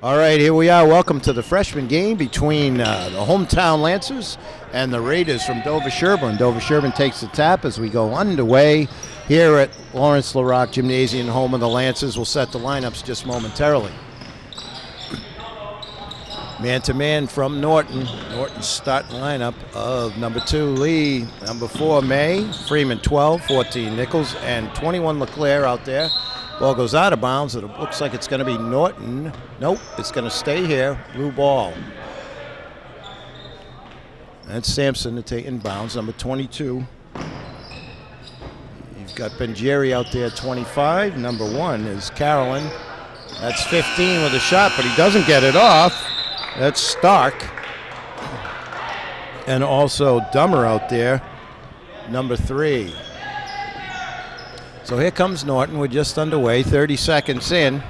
All right, here we are. Welcome to the freshman game between the hometown Lancers and the Raiders from Dover-Sherborn. Dover-Sherborn takes the tap as we go underway here at Lawrence LaRock Gymnasium, home of the Lancers. We'll set the lineups just momentarily. Man-to-man from Norton. Norton's starting lineup of number 2, Lee, number 4, May, Freeman 12, 14, Nichols, and 21, LeClaire out there. Ball goes out of bounds. It looks like it's going to be Norton. Nope, it's going to stay here. Blue ball. That's Sampson to take in bounds, number 22. You've got Benjeri out there, 25. Number 1 is Carolyn. That's 15 with a shot, but he doesn't get it off. That's Stark. And also Dummer out there, number 3. So here comes Norton. We're just underway, 30 seconds in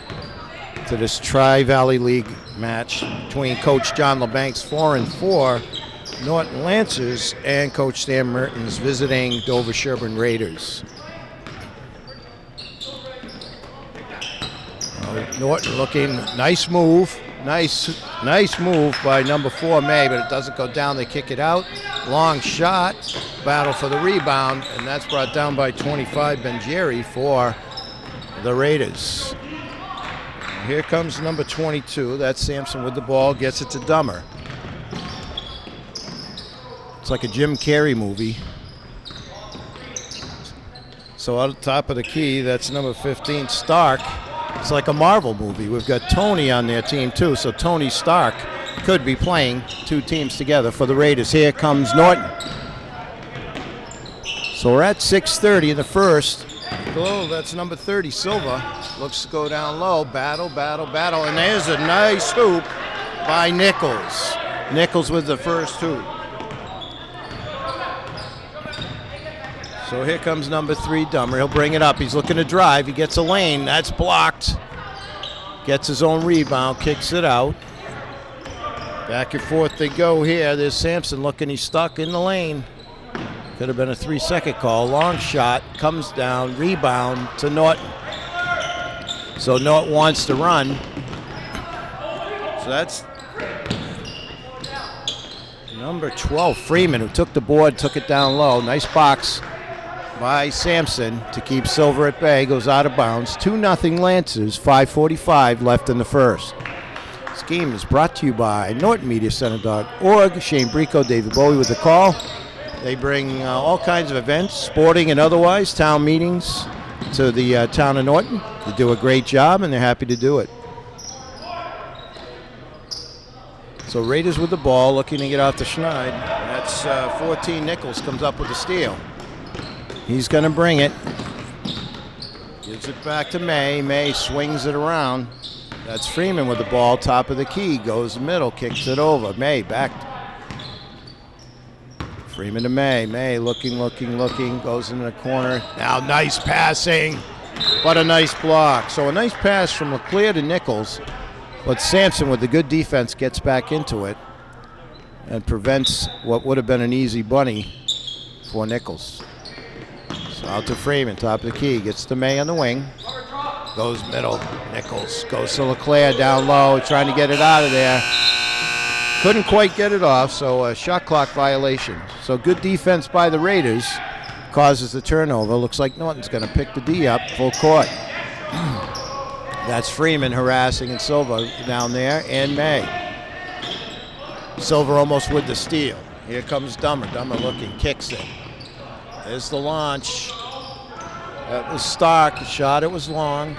to this Tri-Valley League match between Coach John LeBank's 4-4 Norton Lancers and Coach Stan Mertens visiting Dover-Sherborn Raiders. Norton looking, nice move. Nice move by number 4, May, but it doesn't go down. They kick it out. Long shot. Battle for the rebound, and that's brought down by 25, Benjeri, for the Raiders. Here comes number 22. That's Sampson with the ball. Gets it to Dummer. It's like a Jim Carrey movie. So out the top of the key, that's number 15, Stark. It's like a Marvel movie. We've got Tony on their team, too. So Tony Stark could be playing 2 teams together for the Raiders. Here comes Norton. So we're at 6:30 in the first. Oh, that's number 30, Silva. Looks to go down low. Battle. And there's a nice hoop by Nichols. Nichols with the first hoop. So here comes number 3, Dummer. He'll bring it up. He's looking to drive. He gets a lane. That's blocked. Gets his own rebound. Kicks it out. Back and forth they go here. There's Sampson looking. He's stuck in the lane. Could have been a 3-second call. Long shot. Comes down. Rebound to Norton. So Norton wants to run. So that's number 12, Freeman, who took the board, took it down low. Nice box by Sampson to keep Silver at bay. Goes out of bounds. 2-0 Lancers, 5:45 left in the first. This game is brought to you by NortonMediaCenter.org. Shane Brico, David Bowie with the call. They bring all kinds of events, sporting and otherwise, town meetings to the town of Norton. They do a great job, and they're happy to do it. So Raiders with the ball, looking to get off the schneid. That's 14, Nichols comes up with the steal. He's going to bring it. Gives it back to May. May swings it around. That's Freeman with the ball, top of the key. Goes middle, kicks it over. May back. Freeman to May. May looking. Goes into the corner. Now nice passing, but a nice block. So a nice pass from LeClaire to Nichols. But Sampson, with the good defense, gets back into it and prevents what would have been an easy bunny for Nichols. So out to Freeman, top of the key. Gets to May on the wing. Goes middle. Nichols goes to LeClaire down low, trying to get it out of there. Couldn't quite get it off, so a shot clock violation. So good defense by the Raiders causes the turnover. Looks like Norton's going to pick the D up full court. That's Freeman harassing and Silva down there, and May. Silva almost with the steal. Here comes Dummer. Dummer looking, kicks it. There's the launch. That was Stark. The shot, it was long.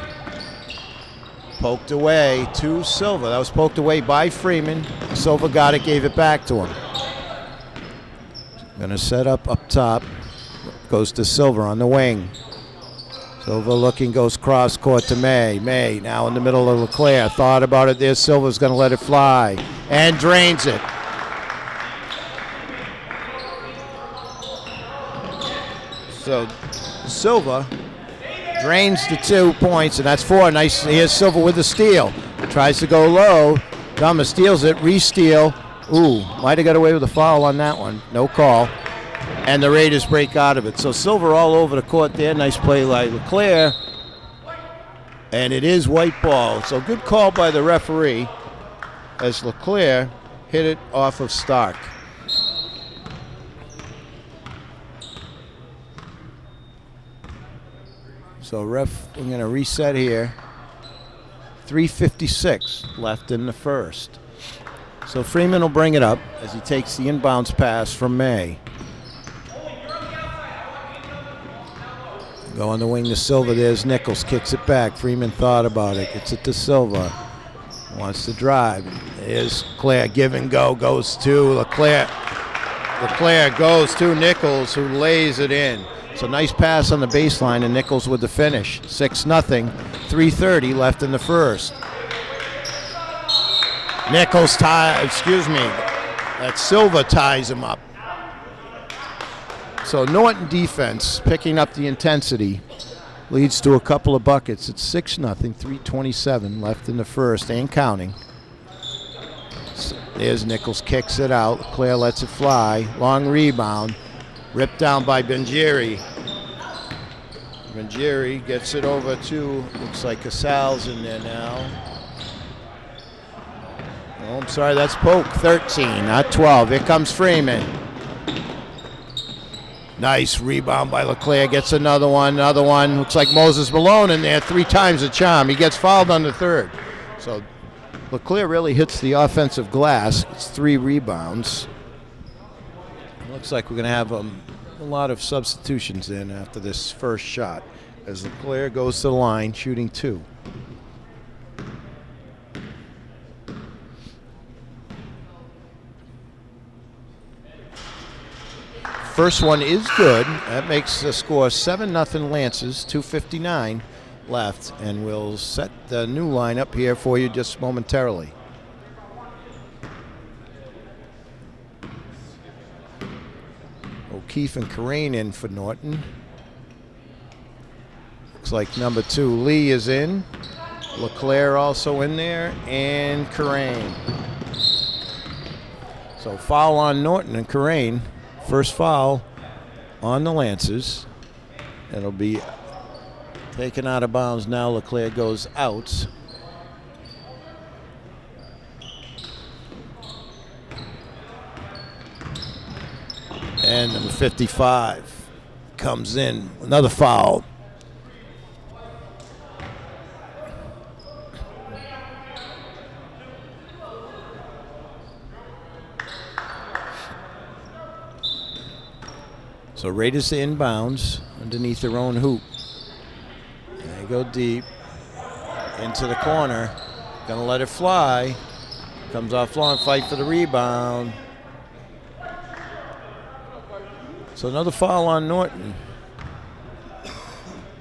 Poked away to Silva. That was poked away by Freeman. Silva got it, gave it back to him. Gonna set up top. Goes to Silva on the wing. Silva looking, goes cross court to May. May now in the middle of LeClaire. Thought about it there. Silva's going to let it fly and drains it. So Silva drains the 2 points, and that's 4. Nice. Here's Silva with the steal. Tries to go low. Dummer steals it. Re-steal. Ooh, might have got away with a foul on that one. No call. And the Raiders break out of it. So Silver all over the court there. Nice play by LeClaire. And it is white ball. So good call by the referee. as LeClaire hit it off of Stark. So ref, we're going to reset here. 3:56 left in the first. So Freeman will bring it up as he takes the inbounds pass from May. Go on the wing to Silva. There's Nichols. Kicks it back. Freeman thought about it. Gets it to Silva. Wants to drive. There's Claire. Give and go. Goes to LeClaire. LeClaire goes to Nichols, who lays it in. So nice pass on the baseline, and Nichols with the finish. 6-0. 3:30 left in the first. Nichols that Silva ties him up. So Norton defense picking up the intensity leads to a couple of buckets. It's 6-0, 3:27 left in the first and counting. So there's Nichols, kicks it out. Claire lets it fly. Long rebound. Ripped down by Benjiri. Benjiri gets it over to, looks like Casal's in there now. Oh, I'm sorry, that's Polk. 13, not 12. Here comes Freeman. Nice rebound by LeClaire. Gets another one. Looks like Moses Malone in there. 3 times the charm. He gets fouled on the third. So LeClaire really hits the offensive glass. It's 3 rebounds. Looks like we're going to have a lot of substitutions in after this first shot as LeClaire goes to the line, shooting 2. First one is good. That makes the score 7-0 Lancers, 2:59 left, and we'll set the new line up here for you just momentarily. O'Keefe and Carane in for Norton. Looks like number 2, Lee, is in. LeClaire also in there, and Carane. So foul on Norton and Carane. First foul on the Lancers. It'll be taken out of bounds now. LeClaire goes out. And number 55 comes in. Another foul. So Raiders to inbounds underneath their own hoop. They go deep into the corner. Gonna let it fly. Comes off long, fight for the rebound. So another foul on Norton.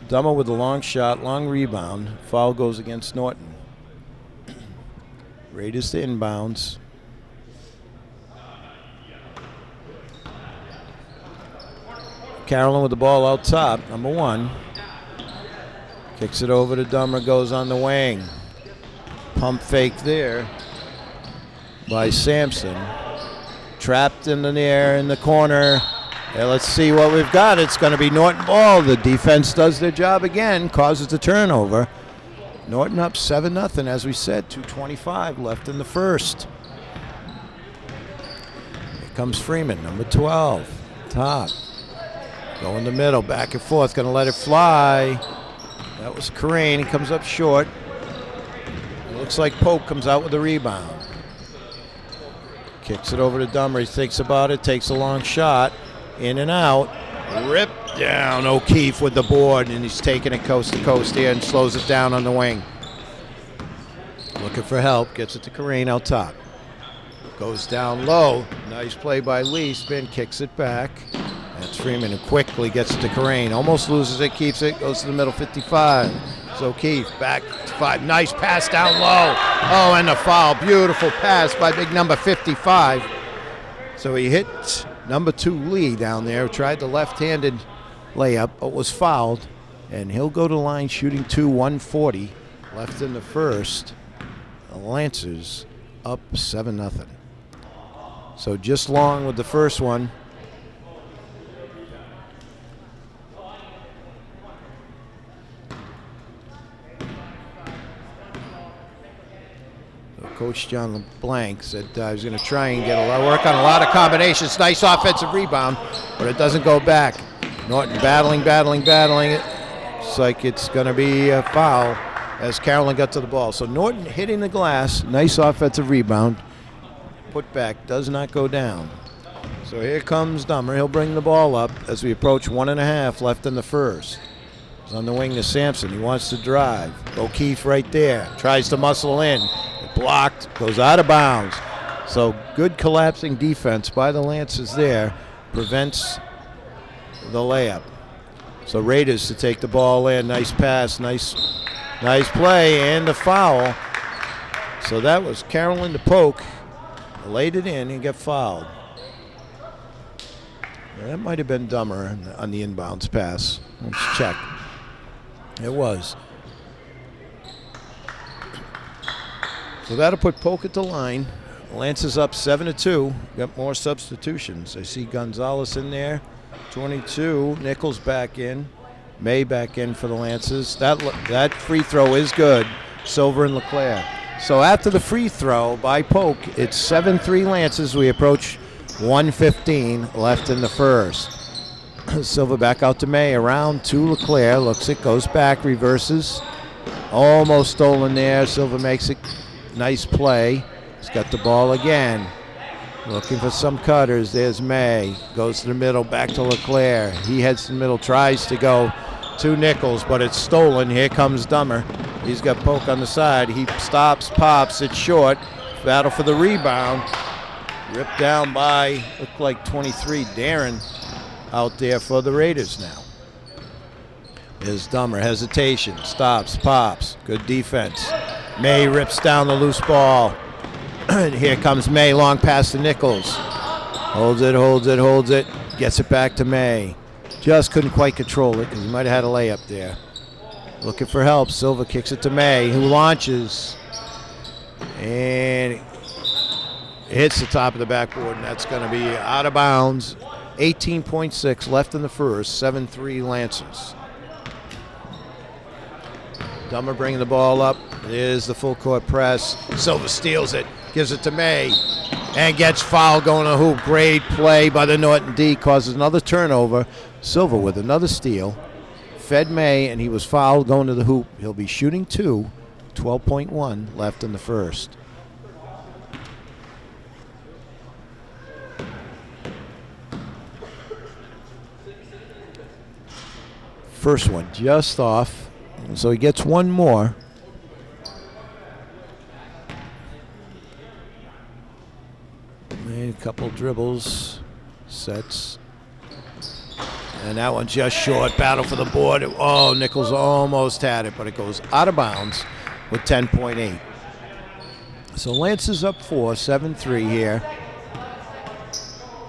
Dummer with a long shot, long rebound. Foul goes against Norton. Raiders to inbounds. Carolyn with the ball out top, number 1. Kicks it over to Dummer, goes on the wing. Pump fake there by Sampson. Trapped in the air in the corner. Yeah, let's see what we've got. It's going to be Norton ball. The defense does their job again, causes the turnover. Norton up 7-0, as we said, 2:25 left in the first. Here comes Freeman, number 12, top. Go in the middle, back and forth, going to let it fly. That was Carane. He comes up short. It looks like Pope comes out with a rebound. Kicks it over to Dummer. He thinks about it, takes a long shot. In and out. Ripped down. O'Keefe with the board, and he's taking it coast to coast here and slows it down on the wing. Looking for help. Gets it to Carane out top. Goes down low. Nice play by Lee. Spin, kicks it back. That's Freeman, who quickly gets it to Carane. Almost loses it, keeps it, goes to the middle, 55. So O'Keefe back to 5. Nice pass down low. Oh, and a foul. Beautiful pass by big number 55. So he hit number 2 Lee down there, tried the left-handed layup, but was fouled. And he'll go to the line shooting 2, 1:40 left in the first. The Lancers up 7-0. So just long with the first one. Coach John LeBlanc said he was going to try and work on a lot of combinations. Nice offensive rebound, but it doesn't go back. Norton battling. It's like it's going to be a foul as Carolyn got to the ball. So Norton hitting the glass. Nice offensive rebound. Put back, does not go down. So here comes Dummer. He'll bring the ball up as we approach 1.5 left in the first. He's on the wing to Sampson. He wants to drive. O'Keefe right there. Tries to muscle in. Blocked. Goes out of bounds. So good collapsing defense by the Lancers there. Prevents the layup. So Raiders to take the ball in. Nice pass. Nice play. And the foul. So that was Carolyn to poke. Laid it in and get fouled. That might have been Dummer on the inbounds pass. Let's check. It was. So that'll put Polk at the line. Lance is up 7-2. Got more substitutions. I see Gonzalez in there. 22. Nichols back in. May back in for the Lancers. That free throw is good. Silver and LeClaire. So after the free throw by Polk, it's 7-3 Lancers. We approach 1:15 left in the first. Silva back out to May, around to LeClaire. Looks it, goes back, reverses. Almost stolen there. Silva makes it. Nice play. He's got the ball again. Looking for some cutters. There's May. Goes to the middle, back to LeClaire. He heads to the middle, tries to go to Nichols, but it's stolen. Here comes Dummer. He's got Polk on the side. He stops, pops, it's short. Battle for the rebound. Ripped down by, looked like 23, Darren out there for the Raiders now. There's Dummer, hesitation, stops, pops, good defense. May rips down the loose ball. Here comes May, long pass to Nichols. Holds it, gets it back to May. Just couldn't quite control it because he might have had a layup there. Looking for help, Silva kicks it to May, who launches. And hits the top of the backboard, and that's going to be out of bounds. 18.6 left in the first, 7-3 Lancers. Dummer bringing the ball up. There's the full court press. Silva steals it, gives it to May, and gets fouled going to hoop. Great play by the Norton D, causes another turnover. Silva with another steal. Fed May, and he was fouled going to the hoop. He'll be shooting 2, 12.1 left in the first. First one just off, so he gets one more. Made a couple dribbles, sets. And that one just short. Battle for the board. Oh, Nichols almost had it, but it goes out of bounds with 10.8. So Lance is up 4, 7-3 here.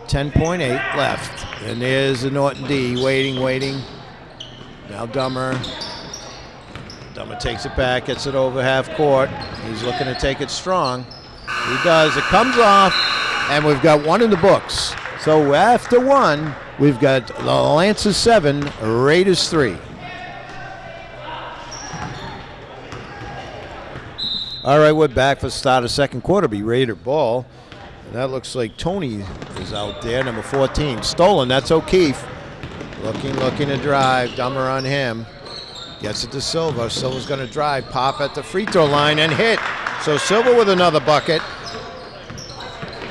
10.8 left. And there's the Norton D waiting. Now Dummer takes it back, gets it over half court. He's looking to take it strong. He does. It comes off, and we've got one in the books. So after one, we've got the Lancers 7, Raiders 3. All right, we're back for the start of second quarter. Be Raider ball. And that looks like Tony is out there, number 14. Stolen, that's O'Keefe. Looking to drive. Dummer on him. Gets it to Silva. Silva's going to drive. Pop at the free throw line and hit. So Silva with another bucket.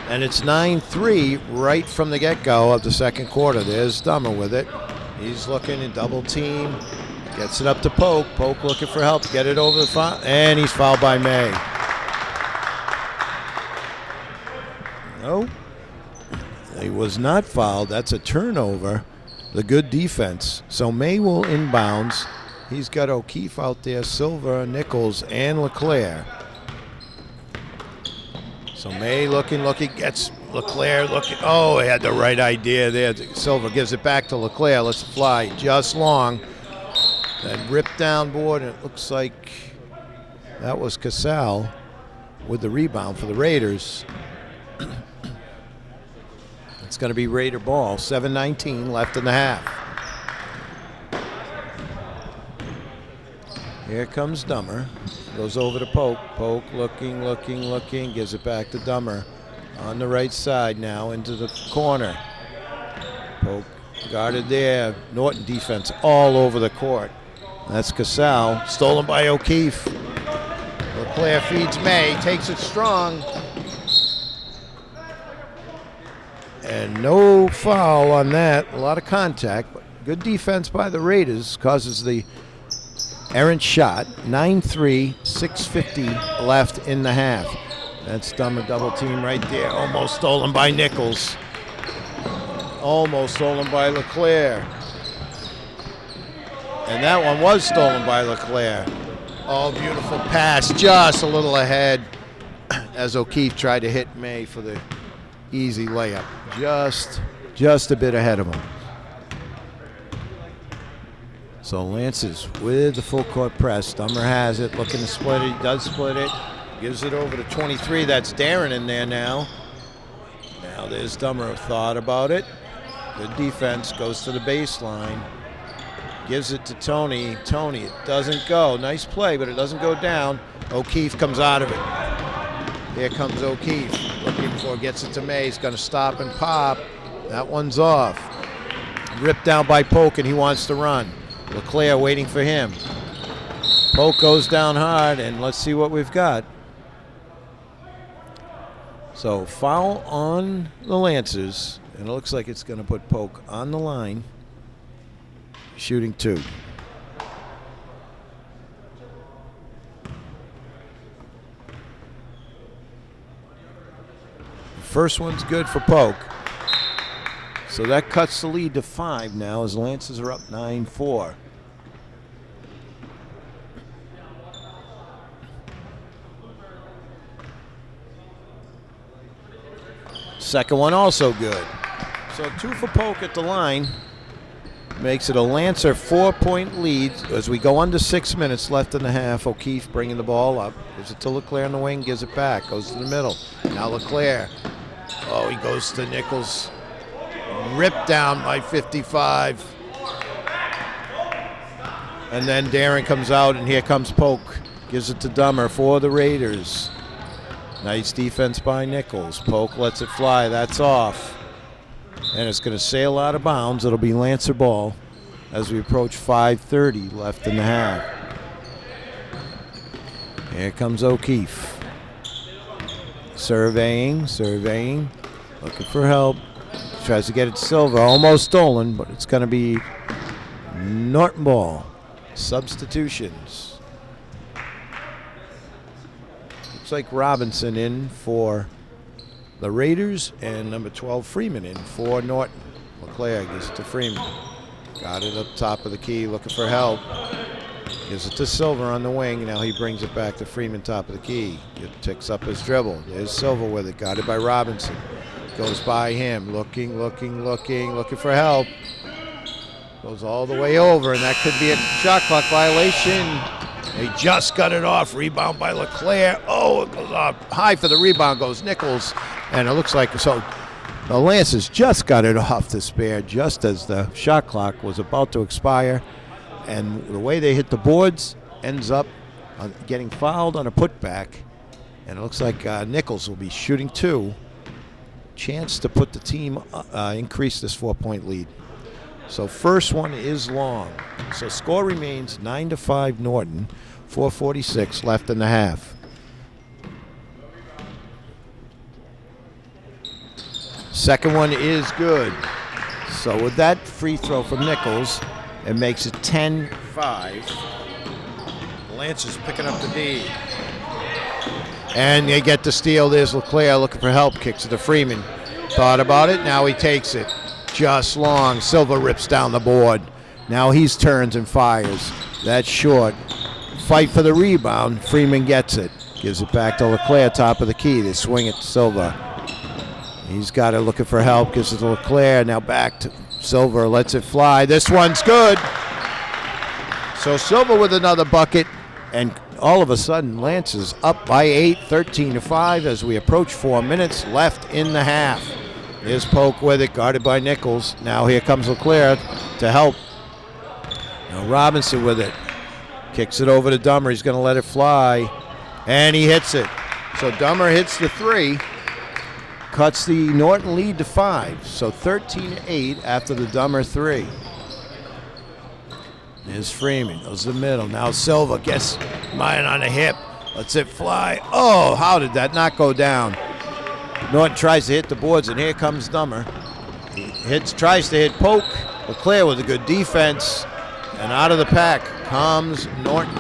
And it's 9-3 right from the get-go of the second quarter. There's Dummer with it. He's looking in double team. Gets it up to Polk. Polk looking for help. Get it over the foul. And he's fouled by May. No. He was not fouled. That's a turnover. The good defense. So May will inbounds. He's got O'Keefe out there, Silva, Nichols, and LeClaire. So May looking, gets LeClaire looking. Oh, he had the right idea there. Silva gives it back to LeClaire. Let's fly just long. Then ripped down board, and it looks like that was Casal with the rebound for the Raiders. It's going to be Raider ball. 7:19 left in the half. Here comes Dummer. Goes over to Polk. Polk looking, gives it back to Dummer. On the right side now into the corner. Polk guarded there. Norton defense all over the court. That's Casal. Stolen by O'Keefe. LeClaire feeds May. Takes it strong. And no foul on that. A lot of contact. But good defense by the Raiders causes the errant shot. 9-3, 6:50 left in the half. That's Dummer double team right there. Almost stolen by Nichols. Almost stolen by LeClaire. And that one was stolen by LeClaire. Oh, beautiful pass, just a little ahead as O'Keefe tried to hit May for the easy layup. Just a bit ahead of him. So Lance is with the full court press. Dummer has it, looking to split it. He does split it. Gives it over to 23. That's Darren in there now. Now there's Dummer. Thought about it. Good defense. Goes to the baseline. Gives it to Tony. Tony, it doesn't go. Nice play, but it doesn't go down. O'Keefe comes out of it. Here comes O'Keefe. Looking for, gets it to May. He's going to stop and pop. That one's off. Ripped down by Polk, and he wants to run. LeClaire waiting for him. Polk goes down hard, and let's see what we've got. So foul on the Lancers, and it looks like it's going to put Polk on the line, shooting 2. The first one's good for Polk. So that cuts the lead to 5 now as Lancers are up 9-4. Second one also good. So 2 for Polk at the line. Makes it a Lancer 4-point lead as we go under 6 minutes left in the half. O'Keefe bringing the ball up. Gives it to LeClaire on the wing, gives it back. Goes to the middle. Now LeClaire. Oh, he goes to Nichols. Ripped down by 55. And then Darren comes out, and here comes Polk. Gives it to Dummer for the Raiders. Nice defense by Nichols. Polk lets it fly. That's off. And it's going to sail out of bounds. It'll be Lancer ball as we approach 5:30 left in the half. Here comes O'Keefe. Surveying. Looking for help. Tries to get it to Silver. Almost stolen, but it's going to be Norton ball. Substitutions. Looks like Robinson in for the Raiders and number 12 Freeman in for Norton. LeClaire gives it to Freeman. Got it up top of the key, looking for help. Gives it to Silver on the wing. Now he brings it back to Freeman, top of the key. It ticks up his dribble. There's Silver with it. Got it by Robinson. Goes by him, looking for help. Goes all the way over, and that could be a shot clock violation. He just got it off. Rebound by LeClaire. Oh, it goes up high for the rebound. Goes Nichols, and it looks like so. The Lancers just got it off the spare just as the shot clock was about to expire, and the way they hit the boards ends up getting fouled on a putback, and it looks like Nichols will be shooting 2. Chance to put the team increase this 4-point lead. So first one is long. So score remains 9-5 Norton, 4:46 left in the half. Second one is good. So with that free throw from Nichols, it makes it 10-5. Lancers picking up the D. And they get the steal. There's LeClaire looking for help. Kicks it to Freeman. Thought about it. Now he takes it. Just long. Silva rips down the board. Now he's turns and fires. That's short. Fight for the rebound. Freeman gets it. Gives it back to LeClaire, top of the key. They swing it to Silva. He's got it looking for help. Gives it to LeClaire. Now back to Silva. Lets it fly. This one's good. So Silva with another bucket. And all of a sudden, Lance is up by 8, 13-5 as we approach 4 minutes left in the half. Here's Polk with it, guarded by Nichols. Now here comes LeClaire to help. Now Robinson with it. Kicks it over to Dummer. He's going to let it fly. And he hits it. So Dummer hits the 3. Cuts the Norton lead to 5. So 13-8 after the Dummer 3. There's Freeman. Goes to the middle. Now Silva gets mine on the hip. Lets it fly. Oh, how did that not go down? Norton tries to hit the boards, and here comes Dummer. He tries to hit Polk. LeClaire with a good defense. And out of the pack comes Norton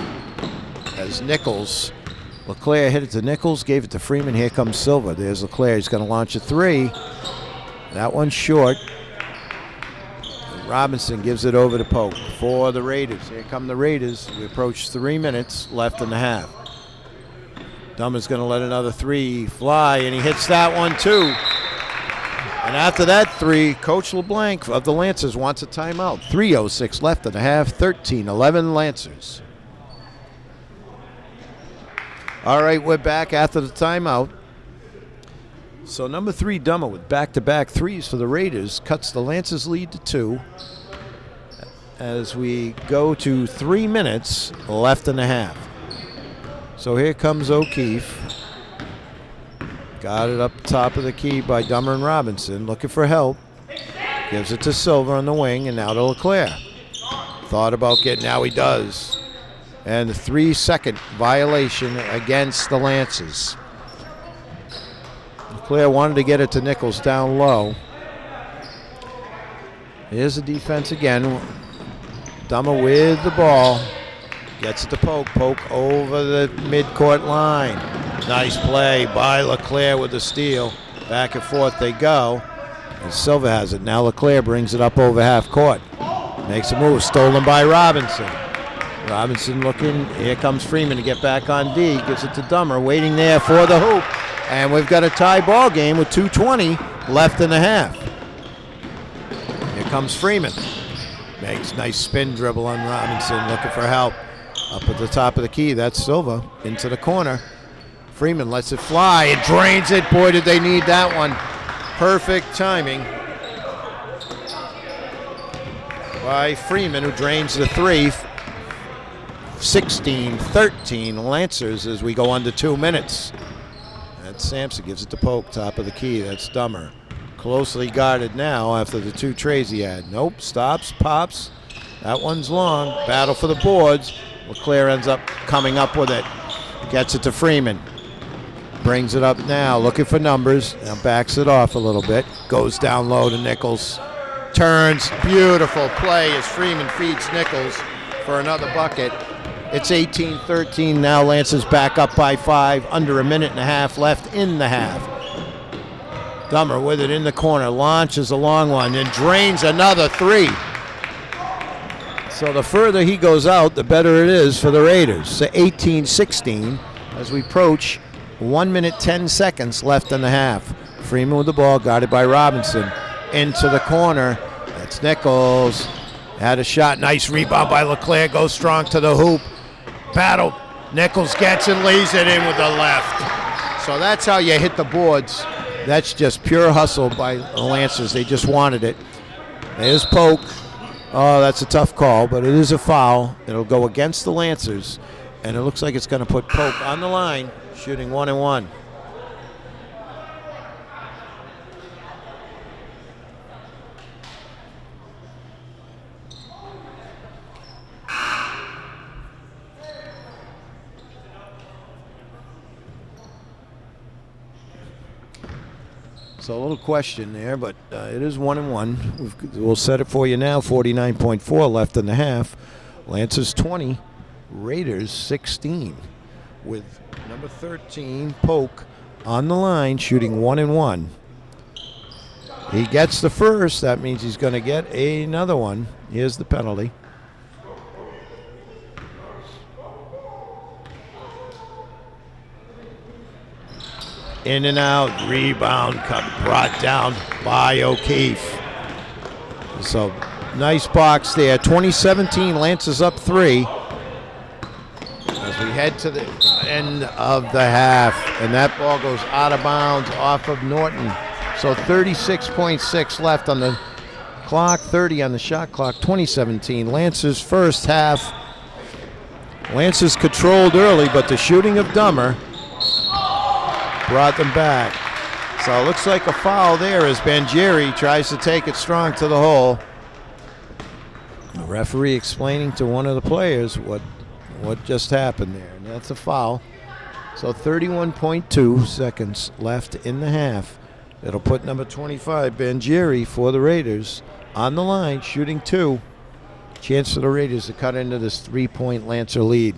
as Nichols. LeClaire hit it to Nichols, gave it to Freeman. Here comes Silva. There's LeClaire. He's going to launch a 3. That one's short. Robinson gives it over to Polk for the Raiders. Here come the Raiders. We approach 3 minutes left in the half. Dummer's going to let another 3 fly, and he hits that one too. And after that 3, Coach LeBlanc of the Lancers wants a timeout. 3:06 left in the half, 13-11 Lancers. All right, we're back after the timeout. So number 3, Dummer, with back-to-back 3s for the Raiders, cuts the Lancers lead to 2 as we go to 3 minutes left in the half. So here comes O'Keefe. Got it up top of the key by Dummer and Robinson, looking for help. Gives it to Silva on the wing, and now to LeClaire. Thought about getting, now he does. And the 3-second violation against the Lancers. LeClaire wanted to get it to Nichols down low. Here's the defense again. Dummer with the ball. Gets it to Polk. Polk over the midcourt line. Nice play by LeClaire with the steal. Back and forth they go. And Silva has it. Now LeClaire brings it up over half court. Makes a move. Stolen by Robinson. Robinson looking. Here comes Freeman to get back on D. Gives it to Dummer. Waiting there for the hoop. And we've got a tie ball game with 2:20 left in the half. Here comes Freeman. Makes nice spin dribble on Robinson. Looking for help. Up at the top of the key. That's Silva. Into the corner. Freeman lets it fly. It drains it. Boy, did they need that one. Perfect timing by Freeman, who drains the 3. 16-13 Lancers as we go under 2 minutes. That's Sampson. Gives it to Polk. Top of the key. That's Dummer. Closely guarded now after the 2 trays he had. Nope. Stops. Pops. That one's long. Battle for the boards. LeClaire ends up coming up with it. Gets it to Freeman. Brings it up now, looking for numbers. Now backs it off a little bit. Goes down low to Nichols. Turns. Beautiful play as Freeman feeds Nichols for another bucket. It's 18-13 now. Lancers back up by 5. Under a minute and a half left in the half. Dummer with it in the corner. Launches a long one and drains another 3. So the further he goes out, the better it is for the Raiders. So 18-16 as we approach 1 minute 10 seconds left in the half. Freeman with the ball, guarded by Robinson. Into the corner. That's Nichols. Had a shot. Nice rebound by LeClaire. Goes strong to the hoop. Battle. Nichols gets it, lays it in with the left. So that's how you hit the boards. That's just pure hustle by the Lancers. They just wanted it. There's Polk. Oh, that's a tough call, but it is a foul. It'll go against the Lancers, and it looks like it's going to put Polk on the line, shooting 1 and 1. So a little question there, but it is 1 and 1. We'll set it for you now. 49.4 left in the half. Lancers 20, Raiders 16. With number 13, Polk, on the line, shooting 1 and 1. He gets the first. That means he's going to get another one. Here's the penalty. In and out, rebound, brought down by O'Keefe. So nice box there. 2017, Lancers up 3. As we head to the end of the half, and that ball goes out of bounds off of Norton. So 36.6 left on the clock, 30 on the shot clock. 2017, Lancers first half Lancers controlled early, but the shooting of Dummer brought them back. So it looks like a foul there as Bangieri tries to take it strong to the hole. The referee explaining to one of the players what just happened there, and that's a foul. So 31.2 seconds left in the half. It'll put number 25, Bangieri, for the Raiders on the line, shooting 2. Chance for the Raiders to cut into this 3-point Lancer lead.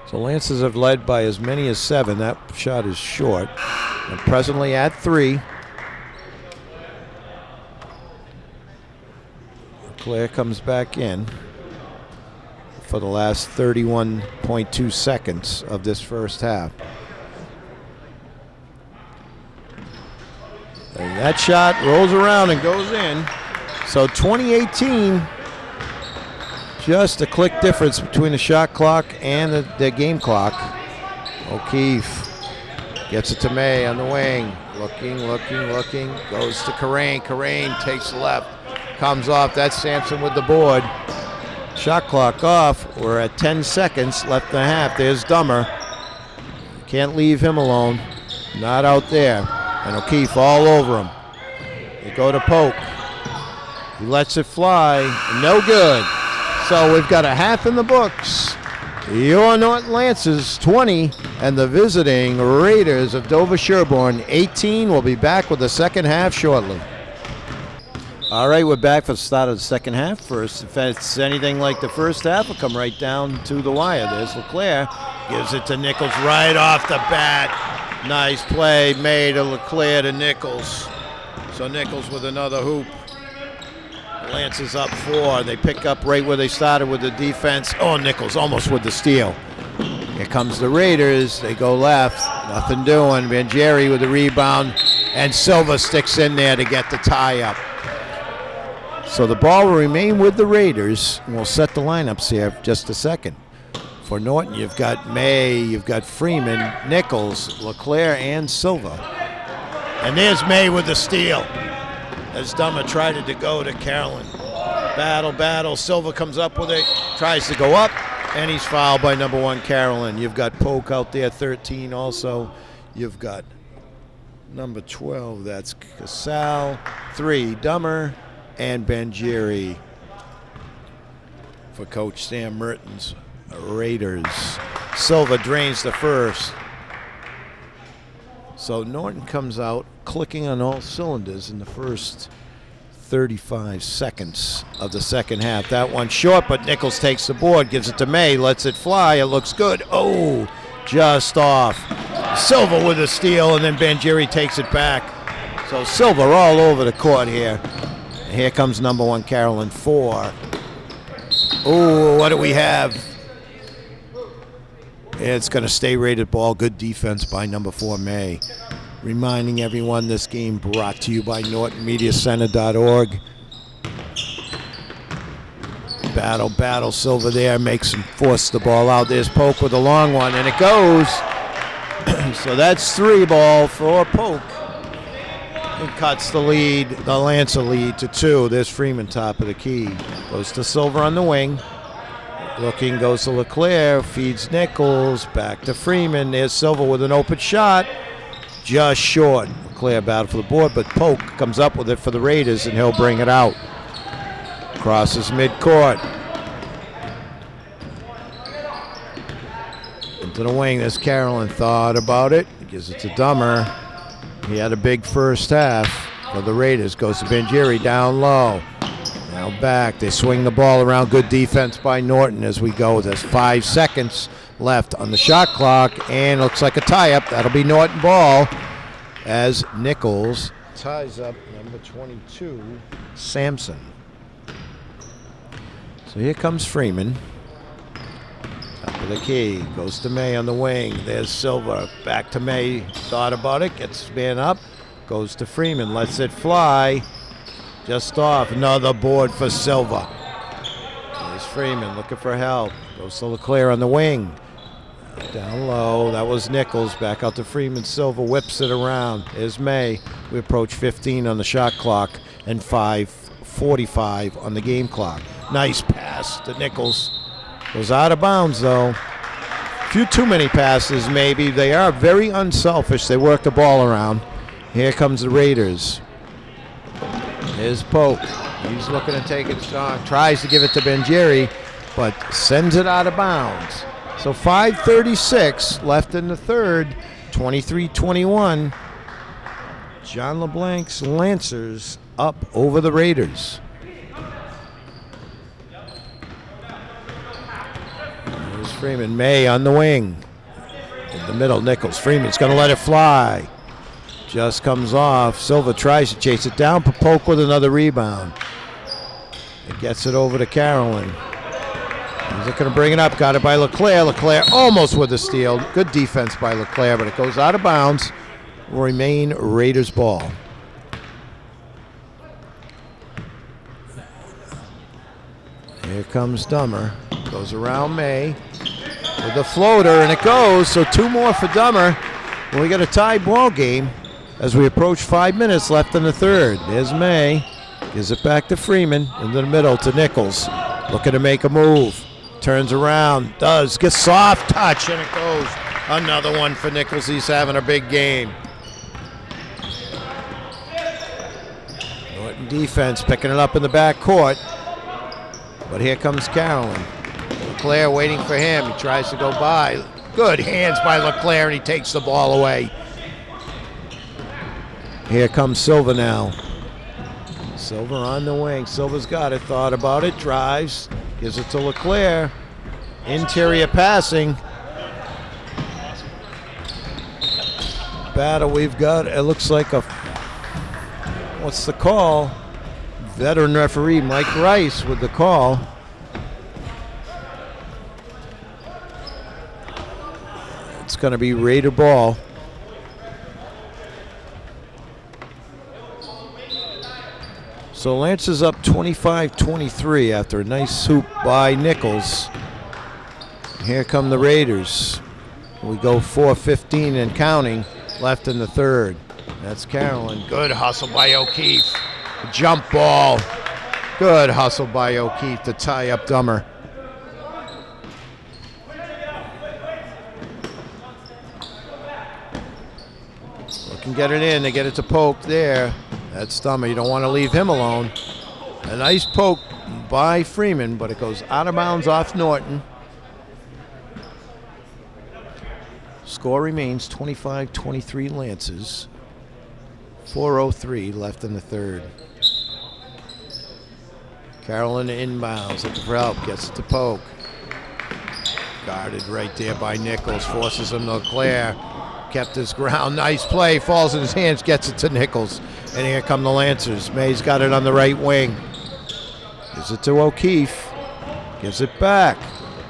So Lancers have led by as many as 7. That shot is short. And presently at 3. Claire comes back in for the last 31.2 seconds of this first half. And that shot rolls around and goes in. So 2018, just a click difference between the shot clock and the game clock. O'Keefe gets it to May on the wing. Looking. Goes to Carrain. Carrain takes the left. Comes off. That's Sampson with the board. Shot clock off. We're at 10 seconds left in the half. There's Dummer. Can't leave him alone. Not out there. And O'Keefe all over him. They go to Polk. He lets it fly. No good. So we've got a half in the books. Your Norton Lancers 20 and the visiting Raiders of Dover-Sherborn 18. We'll be back with the second half shortly. All right, we're back for the start of the second half. First, if it's anything like the first half, we'll come right down to the wire. There's LeClaire. Gives it to Nichols right off the bat. Nice play made to LeClaire to Nichols. So Nichols with another hoop. Lancers up 4. They pick up right where they started with the defense. Oh, Nichols almost with the steal. Here comes the Raiders. They go left. Nothing doing. Bangieri with the rebound. And Silva sticks in there to get the tie up. So the ball will remain with the Raiders. And we'll set the lineups here for just a second. For Norton, you've got May, you've got Freeman, Nichols, LeClaire, and Silva. And there's May with the steal. As Dummer tried to go to Carolyn. Battle. Silva comes up with it, tries to go up, and he's fouled by number 1, Carolyn. You've got Polk out there, 13 also. You've got number 12, that's Casal. 3, Dummer, and Bangieri for Coach Sam Merton's Raiders. Silva drains the first. So Norton comes out clicking on all cylinders in the first 35 seconds of the second half. That one short, but Nichols takes the board, gives it to May, lets it fly. It looks good. Oh, just off. Silva with a steal, and then Bangieri takes it back. So Silva all over the court here. And here comes number 1, Carolyn, 4. Oh, what do we have? It's going to stay rated ball. Good defense by number 4, May. Reminding everyone this game brought to you by NortonMediaCenter.org. Battle. Silva there makes him force the ball out. There's Polk with a long one, and it goes. So that's 3 ball for Polk. It cuts the lead, the Lancer lead, to 2. There's Freeman top of the key. Goes to Silva on the wing. Looking, goes to LeClaire, feeds Nichols, back to Freeman. There's Silva with an open shot. Just short. LeClaire battle for the board, but Polk comes up with it for the Raiders, and he'll bring it out. Crosses midcourt. Into the wing, there's Carolyn. Thought about it. Gives it to Dummer. He had a big first half for the Raiders. Goes to Bangieri down low. Now back. They swing the ball around. Good defense by Norton as we go. There's 5 seconds left on the shot clock, and looks like a tie-up. That'll be Norton ball as Nichols ties up number 22, Sampson. So here comes Freeman. Top of the key. Goes to May on the wing. There's Silva. Back to May. Thought about it. Gets man up. Goes to Freeman. Lets it fly. Just off. Another board for Silva. There's Freeman looking for help. Goes to LeClaire on the wing. Down low. That was Nichols. Back out to Freeman. Silva whips it around. There's May. We approach 15 on the shot clock. and 5:45 on the game clock. Nice pass to Nichols. Goes out of bounds, though. A few too many passes, maybe. They are very unselfish. They work the ball around. Here comes the Raiders. Here's Polk. He's looking to take it strong. Tries to give it to Benjeri, but sends it out of bounds. So 5:36 left in the third. 23-21. John LeBlanc's Lancers up over the Raiders. There's Freeman. May on the wing. In the middle, Nichols. Freeman's going to let it fly. Just comes off. Silva tries to chase it down. Polk with another rebound. It gets it over to Carolyn. He's looking to bring it up. Got it by LeClaire. LeClaire almost with a steal. Good defense by LeClaire, but it goes out of bounds. Will remain Raiders ball. Here comes Dummer. Goes around May with the floater, and it goes. So 2 more for Dummer. Well, we got a tied ball game as we approach 5 minutes left in the third. There's May. Gives it back to Freeman. Into the middle to Nichols. Looking to make a move. Turns around. Does. Gets soft touch, and it goes. Another one for Nichols. He's having a big game. Norton defense picking it up in the back court. But here comes Carolyn. LeClaire waiting for him. He tries to go by. Good hands by LeClaire, and he takes the ball away. Here comes Silva now. Silva on the wing. Silva's got it, thought about it, drives, gives it to LeClaire. Interior passing. Battle we've got, it looks like a, what's the call? Veteran referee Mike Rice with the call. It's going to be Raider ball. So Lance is up 25-23 after a nice hoop by Nichols. Here come the Raiders. We go 4:15 and counting left in the third. That's Carolyn. Good hustle by O'Keefe. Jump ball. Good hustle by O'Keefe to tie up Dummer. Can get it in. They get it to Polk there. That's Dummer. You don't want to leave him alone. A nice poke by Freeman, but it goes out of bounds off Norton. Score remains 25-23 Lancers. 4:03 left in the third. Carolyn inbounds, looking for help, gets it to Polk. Guarded right there by Nichols, forces him to LeClaire. Kept his ground, nice play, falls in his hands, gets it to Nichols. And here come the Lancers. May's got it on the right wing. Gives it to O'Keefe. Gives it back.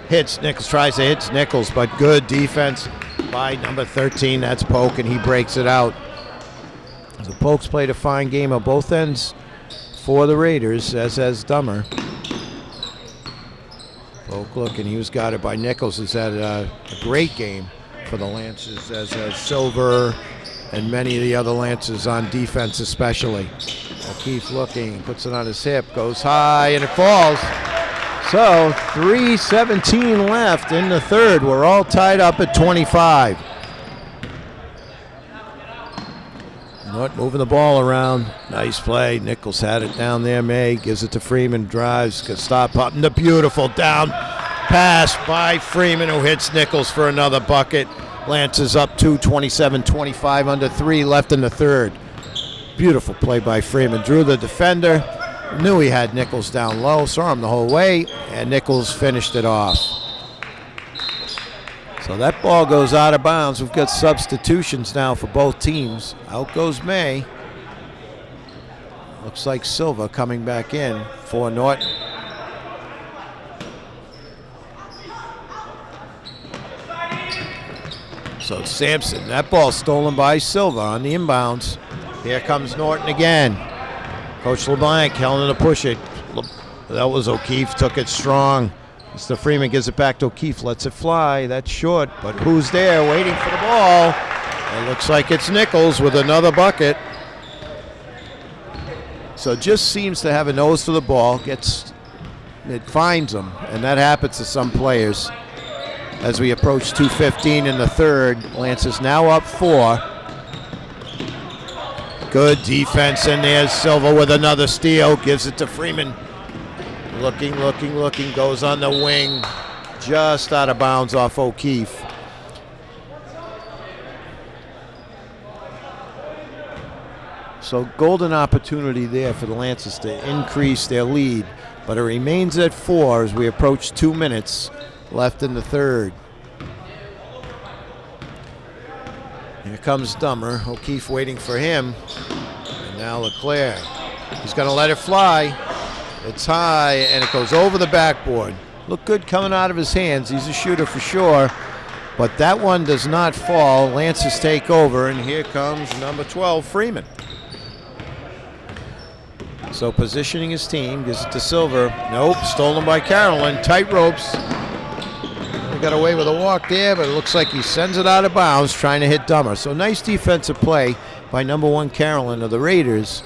Hits Nichols, tries to hit Nichols, but good defense by number 13. That's Polk, and he breaks it out. So Polk's played a fine game on both ends for the Raiders, as has Dummer. Polk looking, he was guarded by Nichols, who's had a great game for the Lancers, as has Silver and many of the other Lancers on defense especially. O'Keefe looking, puts it on his hip, goes high, and it falls. So 3:17 left in the third. We're all tied up at 25. Norton moving the ball around. Nice play. Nichols had it down there. May gives it to Freeman. Drives. Can stop up. And the beautiful down pass by Freeman, who hits Nichols for another bucket. Lance is up 2, 27-25 under 3 left in the third. Beautiful play by Freeman. Drew the defender. Knew he had Nichols down low. Saw him the whole way. And Nichols finished it off. So that ball goes out of bounds. We've got substitutions now for both teams. Out goes May. Looks like Silva coming back in for Norton. So Sampson, that ball stolen by Silva on the inbounds. Here comes Norton again. Coach LeBlanc telling him to push it. That was O'Keefe, took it strong. Mr. Freeman gives it back to O'Keefe, lets it fly. That's short, but who's there waiting for the ball? It looks like it's Nichols with another bucket. So just seems to have a nose for the ball. It finds them, and that happens to some players. As we approach 2:15 in the third, Lance is now up 4. Good defense, and there's Silva with another steal. Gives it to Freeman. Looking, goes on the wing. Just out of bounds off O'Keefe. So golden opportunity there for the Lancers to increase their lead. But it remains at 4 as we approach 2 minutes left in the third. Here comes Dummer. O'Keefe waiting for him. And now Leclerc. He's going to let it fly. It's high, and it goes over the backboard. Looked good coming out of his hands. He's a shooter for sure. But that one does not fall. Lancers take over, and here comes number 12, Freeman. So positioning his team, gives it to Silver. Nope, stolen by Carolyn. Tight ropes. He got away with a walk there, but it looks like he sends it out of bounds, trying to hit Dummer. So nice defensive play by number 1 Carolyn of the Raiders.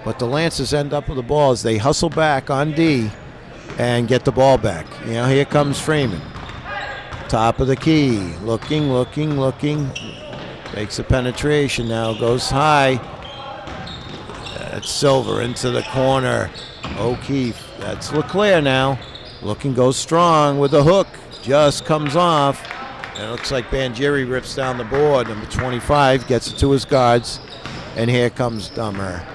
But the Lancers end up with the ball as they hustle back on D and get the ball back. You know, here comes Freeman. Top of the key. Looking. Makes a penetration now. Goes high. That's Silver into the corner. O'Keefe. That's Leclerc now. Looking, goes strong with the hook. Just comes off. And it looks like Bangieri rips down the board. Number 25 gets it to his guards. And here comes Dummer.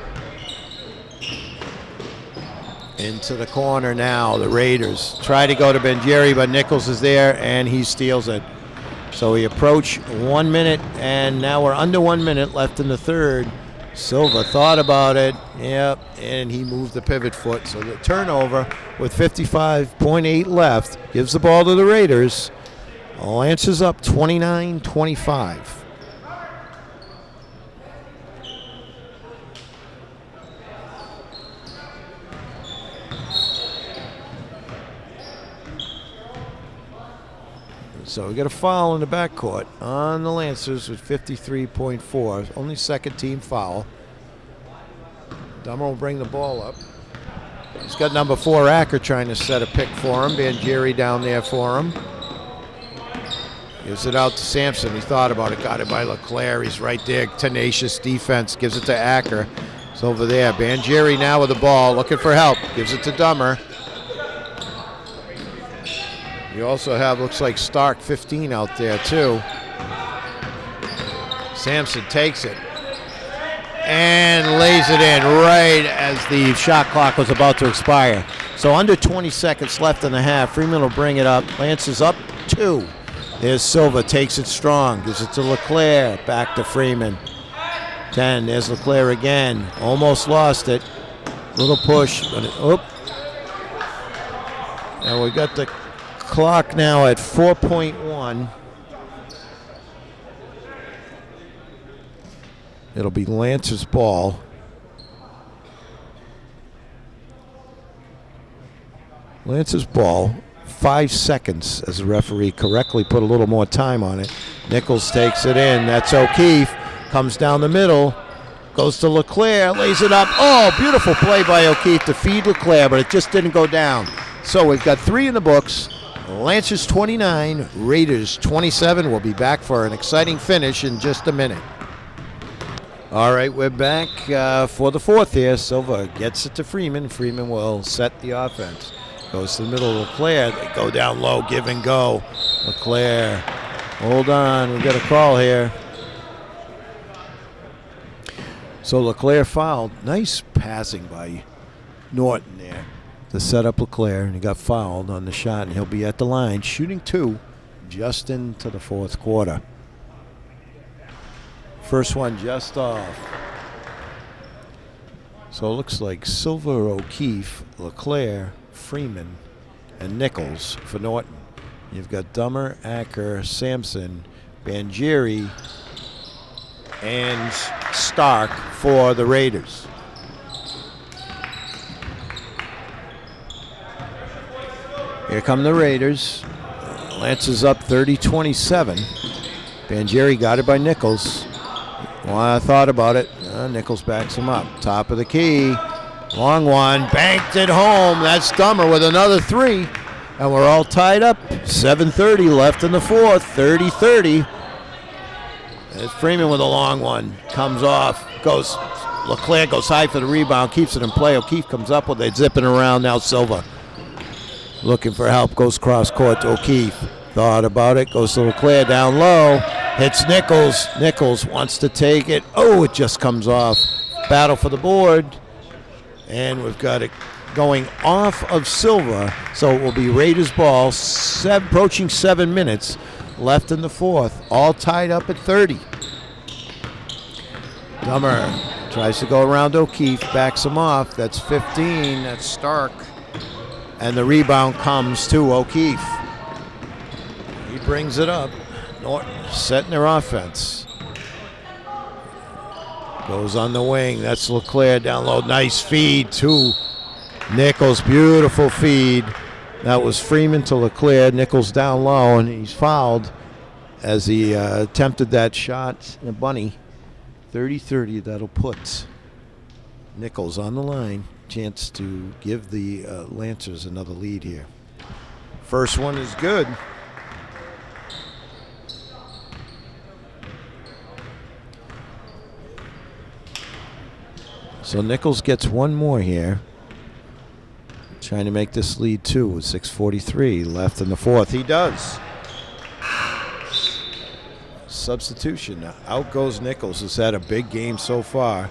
Into the corner now. The Raiders try to go to Bangieri, but Nichols is there, and he steals it. So we approach 1 minute, and now we're under 1 minute left in the third. Silva thought about it. Yep, and he moved the pivot foot. So the turnover with 55.8 left gives the ball to the Raiders. Lancers up 29-25. So we got a foul in the backcourt on the Lancers with 53.4. Only second team foul. Dummer will bring the ball up. He's got number 4 Acker trying to set a pick for him. Bangieri down there for him. Gives it out to Sampson. He thought about it. Got it by Leclerc. He's right there. Tenacious defense. Gives it to Acker. It's over there. Bangieri now with the ball. Looking for help. Gives it to Dummer. You also have, looks like Stark 15 out there too. Sampson takes it and lays it in right as the shot clock was about to expire. So under 20 seconds left in the half. Freeman will bring it up. Lance is up 2. There's Silva, takes it strong, gives it to Leclerc, back to Freeman. 10, there's Leclerc again. Almost lost it. Little push, but and we got the clock now at 4.1. It'll be Lance's ball. Lance's ball. 5 seconds as the referee correctly put a little more time on it. Nichols takes it in. That's O'Keefe. Comes down the middle. Goes to Leclerc. Lays it up. Oh, beautiful play by O'Keefe to feed Leclerc, but it just didn't go down. So we've got 3 in the books. Lancers 29, Raiders 27. We'll be back for an exciting finish in just a minute. All right, we're back for the fourth here. Silva gets it to Freeman. Freeman will set the offense. Goes to the middle of Leclerc. They go down low, give and go. Leclerc, hold on. We got a call here. So Leclerc fouled. Nice passing by Norton there to set up Leclerc, and he got fouled on the shot, and he'll be at the line shooting 2 just into the fourth quarter. First one just off. So it looks like Silva, O'Keefe, Leclerc, Freeman, and Nichols for Norton. You've got Dummer, Acker, Sampson, Bangieri, and Stark for the Raiders. Here come the Raiders. Lance is up 30-27. Bangieri got it by Nichols. Well, I thought about it. Nichols backs him up. Top of the key. Long one, banked it home. That's Dummer with another 3. And we're all tied up. 7:30 left in the fourth, 30-30. There's Freeman with a long one. Comes off, LeClaire goes high for the rebound, keeps it in play. O'Keefe comes up with it, zipping around now. Silva looking for help, goes cross court to O'Keefe. Thought about it, goes to LeClaire down low. Hits Nichols. Nichols wants to take it. Oh, it just comes off. Battle for the board. And we've got it going off of Silva. So it will be Raiders ball, approaching 7 minutes left in the fourth. All tied up at 30. Dummer tries to go around O'Keefe, backs him off. That's 15. That's Stark. And the rebound comes to O'Keefe. He brings it up. Norton setting their offense. Goes on the wing. That's LeClaire down low. Nice feed to Nichols. Beautiful feed. That was Freeman to LeClaire. Nichols down low, and he's fouled as he attempted that shot. And a bunny. 30-30. That'll put Nichols on the line. Chance to give the Lancers another lead here. First one is good. So Nichols gets one more here. Trying to make this lead 2 with 6:43 left in the fourth. He does. Substitution. Out goes Nichols, who's had a big game so far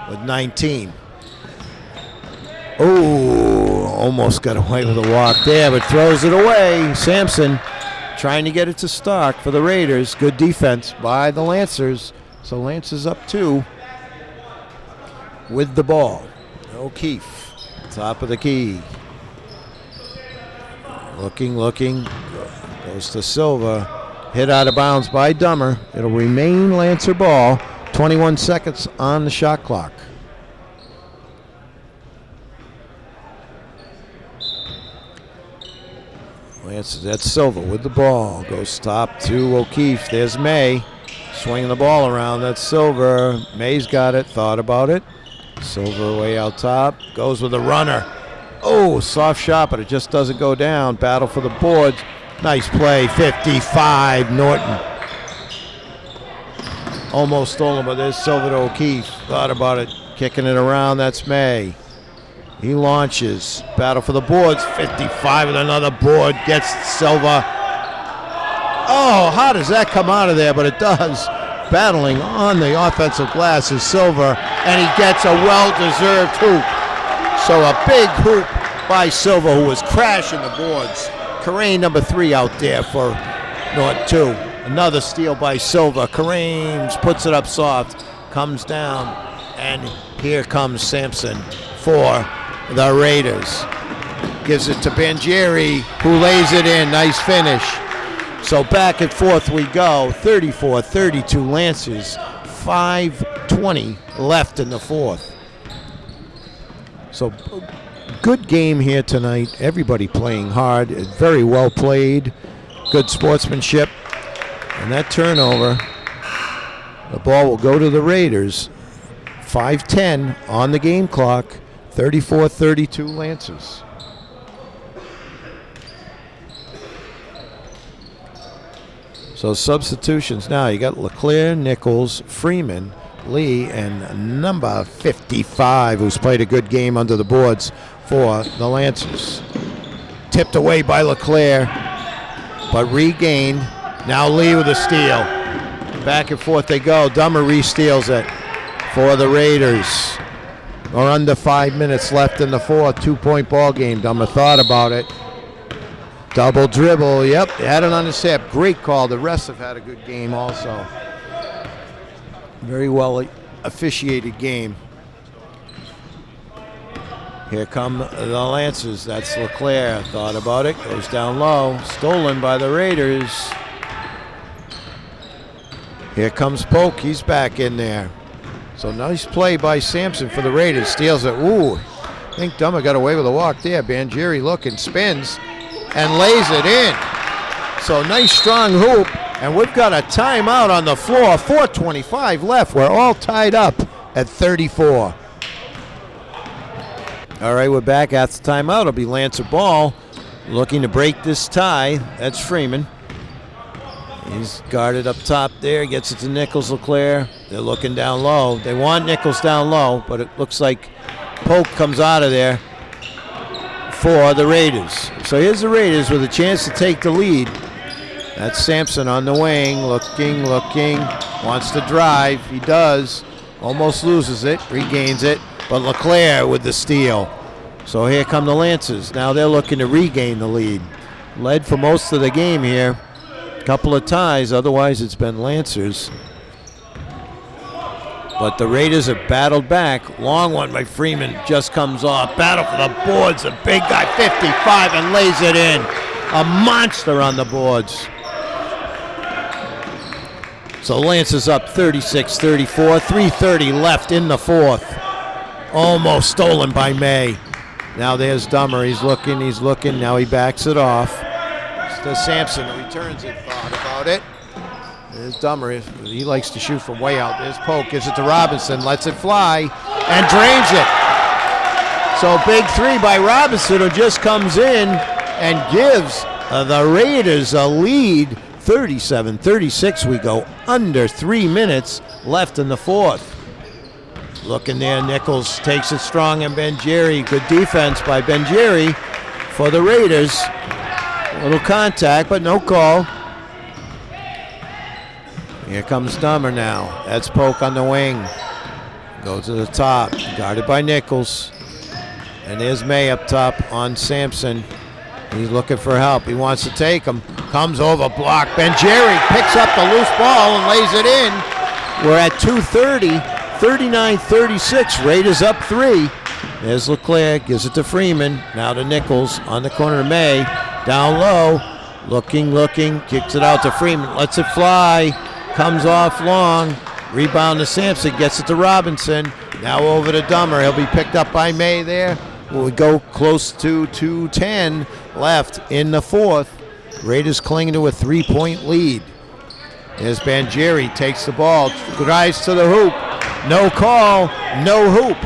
with 19. Oh, almost got away with a walk there, but throws it away. Sampson trying to get it to Stark for the Raiders. Good defense by the Lancers. So Lancers up 2 with the ball. O'Keefe, top of the key. Looking. Goes to Silva. Hit out of bounds by Dummer. It'll remain Lancer ball. 21 seconds on the shot clock. That's Silva with the ball. Goes top to O'Keefe. There's May. Swinging the ball around. That's Silva. May's got it. Thought about it. Silva way out top. Goes with a runner. Oh, soft shot, but it just doesn't go down. Battle for the boards. Nice play. 55. Norton. Almost stolen, but there's Silva to O'Keefe. Thought about it. Kicking it around. That's May. He launches. Battle for the boards. 55 with another board. Gets Silva. Oh, how does that come out of there? But it does. Battling on the offensive glass is Silva, and he gets a well-deserved hoop. So a big hoop by Silva, who was crashing the boards. Kareem, number 3 out there for Norton 2. Another steal by Silva. Kareem puts it up soft, comes down, and here comes Sampson for the Raiders. Gives it to Banjeri, who lays it in. Nice finish. So back at fourth we go. 34-32 Lancers. 5:20 left in the fourth. So good game here tonight. Everybody playing hard. Very well played. Good sportsmanship. And that turnover, the ball will go to the Raiders. 5:10 on the game clock. 34-32 Lancers. So substitutions now. You got LeClaire, Nichols, Freeman, Lee, and number 55, who's played a good game under the boards for the Lancers. Tipped away by LeClaire, but regained. Now Lee with a steal. Back and forth they go. Dummer re-steals it for the Raiders. Or under 5 minutes left in the fourth. 2-point ball game. Dummer thought about it. Double dribble, yep, had it on his hip. Great call. The rest have had a good game also. Very well officiated game. Here come the Lancers. That's LeClaire. Thought about it. Goes down low. Stolen by the Raiders. Here comes Polk. He's back in there. So nice play by Sampson for the Raiders. Steals it. Ooh, I think Dummer got away with a walk there. Banjeri looking, spins, and lays it in. So nice strong hoop, and we've got a timeout on the floor. 4:25 left. We're all tied up at 34. All right, we're back after timeout. It'll be Lancer ball looking to break this tie. That's Freeman. He's guarded up top there, gets it to Nichols, LeClaire. They're looking down low. They want Nichols down low, but it looks like Polk comes out of there for the Raiders. So here's the Raiders with a chance to take the lead. That's Sampson on the wing, looking, wants to drive. He does, almost loses it, regains it, but LeClaire with the steal. So here come the Lancers. Now they're looking to regain the lead. Led for most of the game here. Couple of ties, otherwise it's been Lancers. But the Raiders have battled back. Long one by Freeman just comes off. Battle for the boards. A big guy, 55, and lays it in. A monster on the boards. So Lancers up 36-34. 3:30 left in the fourth. Almost stolen by May. Now there's Dummer. He's looking. Now he backs it off. To Sampson, who returns it, thought about it. There's Dummer. He likes to shoot from way out. There's Polk. Gives it to Robinson. Lets it fly and drains it. So big three by Robinson, who just comes in and gives the Raiders a lead. 37-36. We go under 3 minutes left in the fourth. Looking there, Nichols takes it strong, and Benjeri. Good defense by Benjeri for the Raiders. A little contact, but no call. Here comes Dummer now. That's Polk on the wing. Goes to the top, guarded by Nichols. And there's May up top on Sampson. He's looking for help. He wants to take him. Comes over, block. Benjeri picks up the loose ball and lays it in. We're at 2:30, 39-36. Raiders up 3. There's LeClaire, gives it to Freeman. Now to Nichols on the corner of May. Down low, looking, kicks it out to Freeman, lets it fly, comes off long, rebound to Sampson, gets it to Robinson, now over to Dummer. He'll be picked up by May there. We go close to 2:10 left in the fourth. Raiders clinging to a 3-point lead. There's Benjeri, takes the ball, drives to the hoop, no call, no hoop.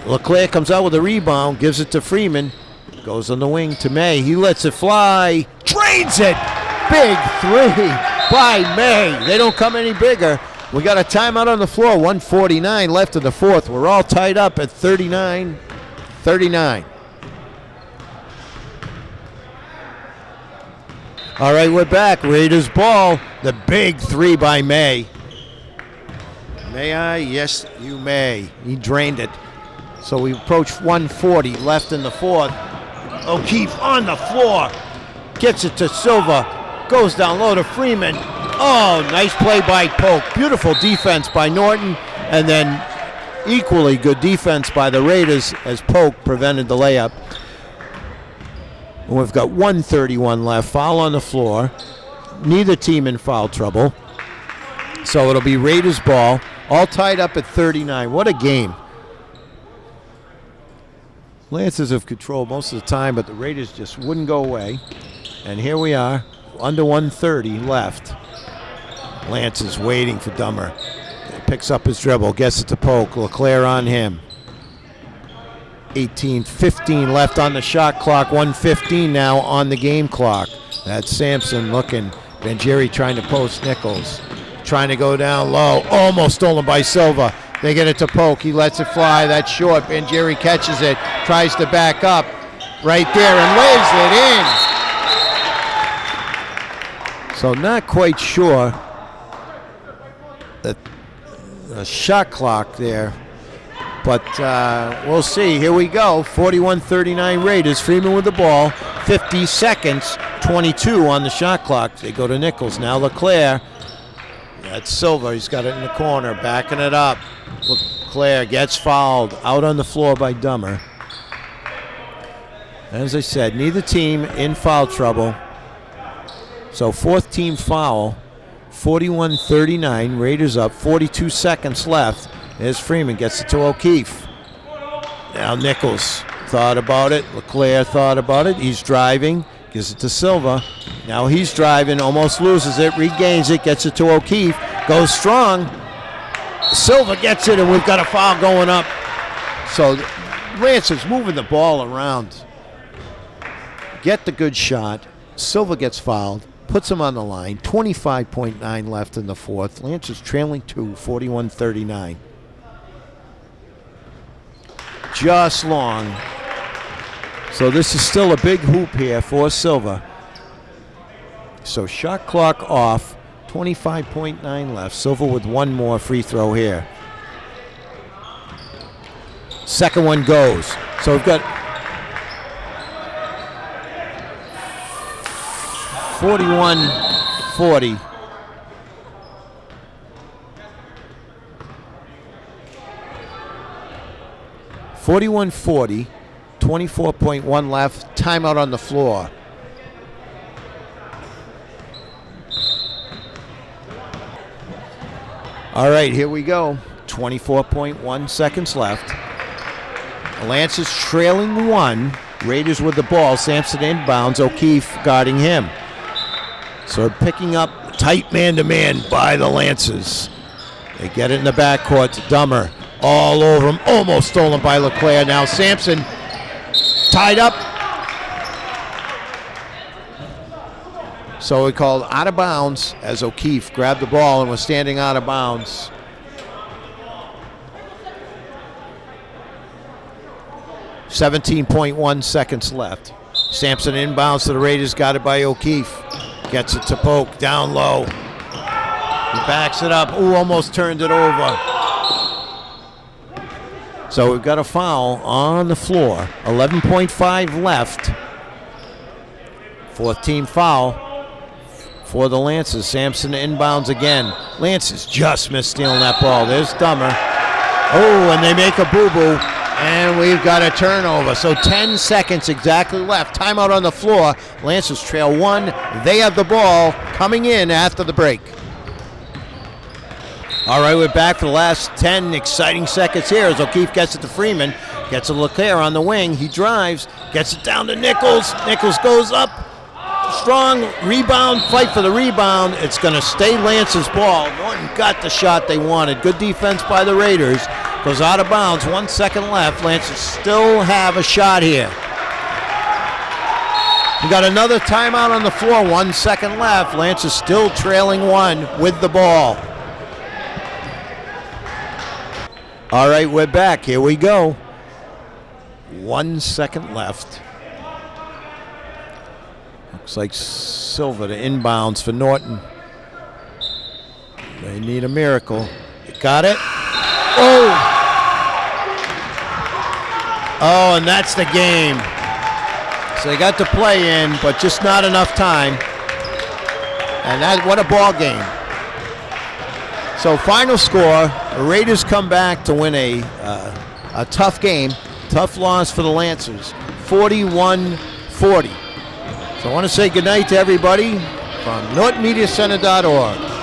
LeClaire comes out with a rebound, gives it to Freeman. Goes on the wing to May. He lets it fly. Drains it. Big three by May. They don't come any bigger. We got a timeout on the floor. 1:49 left in the fourth. We're all tied up at 39-39. All right, we're back. Raiders ball. The big three by May. May I? Yes, you may. He drained it. So we approach 1:40 left in the fourth. O'Keefe on the floor, gets it to Silva, goes down low to Freeman. Oh, nice play by Polk. Beautiful defense by Norton, and then equally good defense by the Raiders as Polk prevented the layup. And we've got 1:31 left, foul on the floor. Neither team in foul trouble. So it'll be Raiders ball, all tied up at 39. What a game. Lancers have control most of the time, but the Raiders just wouldn't go away. And here we are, under 1:30 left. Lancers waiting for Dummer. Picks up his dribble, gets it to Polk. LeClaire on him. 15 left on the shot clock. 1:15 now on the game clock. That's Sampson looking. Benjeri trying to post Nichols. Trying to go down low. Almost stolen by Silva. They get it to Polk. He lets it fly. That's short. Benjeri catches it. Tries to back up. Right there and lays it in. So not quite sure that the shot clock there. But we'll see. Here we go. 41-39 Raiders. Freeman with the ball. 50 seconds. 22 on the shot clock. They go to Nichols. Now LeClaire. That's Silva. He's got it in the corner. Backing it up. LeClaire gets fouled. Out on the floor by Dummer. As I said, neither team in foul trouble. So fourth team foul. 41-39. Raiders up. 42 seconds left. There's Freeman, gets it to O'Keefe. Now Nichols thought about it. LeClaire thought about it. He's driving, gives it to Silva. Now he's driving, almost loses it, regains it, gets it to O'Keefe. Goes strong. Silva gets it, and we've got a foul going up. So Lancers moving the ball around. Get the good shot. Silva gets fouled. Puts him on the line. 25.9 left in the fourth. Lancers trailing 2, 41-39. Just long. So this is still a big hoop here for Silva. So shot clock off. 25.9 left. Silva with one more free throw here. Second one goes. So we've got 41-40. (41-40), 24.1 left. Timeout on the floor. All right, here we go. 24.1 seconds left. Lancers trailing 1. Raiders with the ball. Sampson inbounds. O'Keefe guarding him. So picking up tight man-to-man by the Lancers. They get it in the backcourt to Dummer. All over him. Almost stolen by LeClaire. Now Sampson tied up. So we called out of bounds as O'Keefe grabbed the ball and was standing out of bounds. .1 seconds left. Sampson inbounds to the Raiders, got it by O'Keefe. Gets it to Polk, down low. He backs it up. Ooh, almost turned it over. So we've got a foul on the floor. 11.5 left. Fourth team foul for the Lancers. Sampson inbounds again. Lancers just missed stealing that ball. There's Dummer. Oh, and they make a boo-boo. And we've got a turnover. So 10 seconds exactly left. Timeout on the floor. Lancers trail 1. They have the ball coming in after the break. All right, we're back for the last 10 exciting seconds here as O'Keefe gets it to Freeman. Gets it to LeClaire on the wing. He drives. Gets it down to Nichols. Nichols goes up. Strong rebound. Fight for the rebound. It's going to stay Lance's ball. Norton got the shot they wanted. Good defense by the Raiders. Goes out of bounds. 1 second left. Lancers still have a shot here. We got another timeout on the floor. 1 second left. Lancers still trailing 1 with the ball. All right, we're back. Here we go. 1 second left. Looks like Silva to inbounds for Norton. They need a miracle. Got it. Oh! Oh, and that's the game. So they got the play in, but just not enough time. And that, what a ball game. So final score, the Raiders come back to win a tough game, tough loss for the Lancers, 41-40. So I want to say goodnight to everybody from NortonMediaCenter.org.